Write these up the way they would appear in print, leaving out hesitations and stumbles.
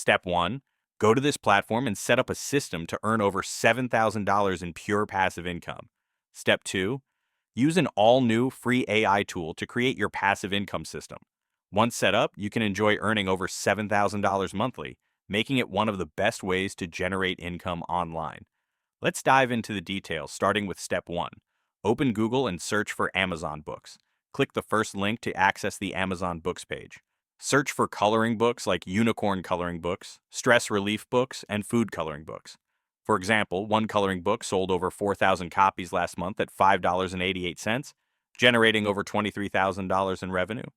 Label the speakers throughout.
Speaker 1: Step 1. Go to this platform and set up a system to earn over $7,000 in pure passive income. Step 2. Use an all-new free AI tool to create your passive income system. Once set up, you can enjoy earning over $7,000 monthly, making it one of the best ways to generate income online. Let's dive into the details, starting with Step 1. Open Google and search for Amazon Books. Click the first link to access the Amazon Books page. Search for coloring books like unicorn coloring books, stress relief books, and food coloring books. For example, one coloring book sold over 4,000 copies last month at $5.88, generating over $23,000 in revenue.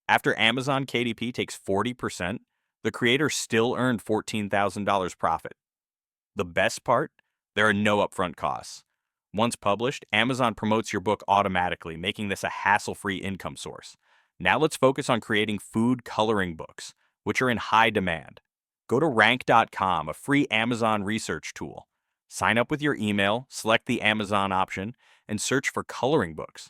Speaker 1: After Amazon KDP takes 40%, the creator still earned $14,000 profit. The best part? There are no upfront costs. Once published, Amazon promotes your book automatically, making this a hassle-free income source. Now let's focus on creating food coloring books, which are in high demand. Go to rank.com, a free Amazon research tool. Sign up with your email, select the Amazon option, and search for coloring books.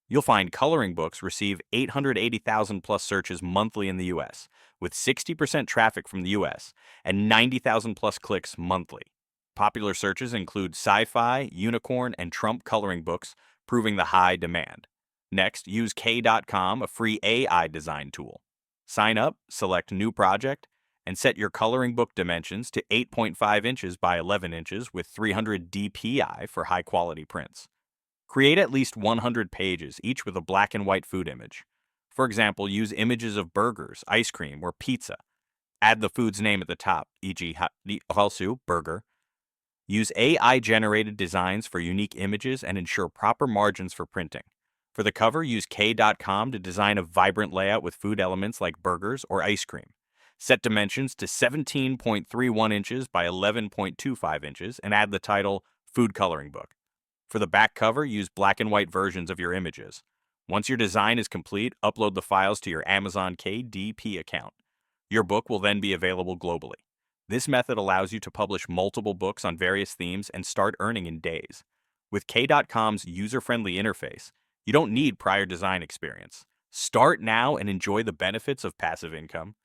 Speaker 1: You'll find coloring books receive 880,000 plus searches monthly in the US, with 60% traffic from the US and 90,000 plus clicks monthly. Popular searches include sci-fi, unicorn, and Trump coloring books, proving the high demand. Next, use K.com, a free AI design tool. Sign up, select New Project, and set your coloring book dimensions to 8.5 inches by 11 inches with 300 dpi for high-quality prints. Create at least 100 pages, each with a black and white food image. For example, use images of burgers, ice cream, or pizza. Add the food's name at the top, e.g. also burger. Use AI-generated designs for unique images and ensure proper margins for printing. For the cover, use K.com to design a vibrant layout with food elements like burgers or ice cream. Set dimensions to 17.31 inches by 11.25 inches and add the title Food Coloring Book. For the back cover, use black and white versions of your images. Once your design is complete, upload the files to your Amazon KDP account. Your book will then be available globally. This method allows you to publish multiple books on various themes and start earning in days. With K.com's user-friendly interface, you don't need prior design experience. Start now and enjoy the benefits of passive income.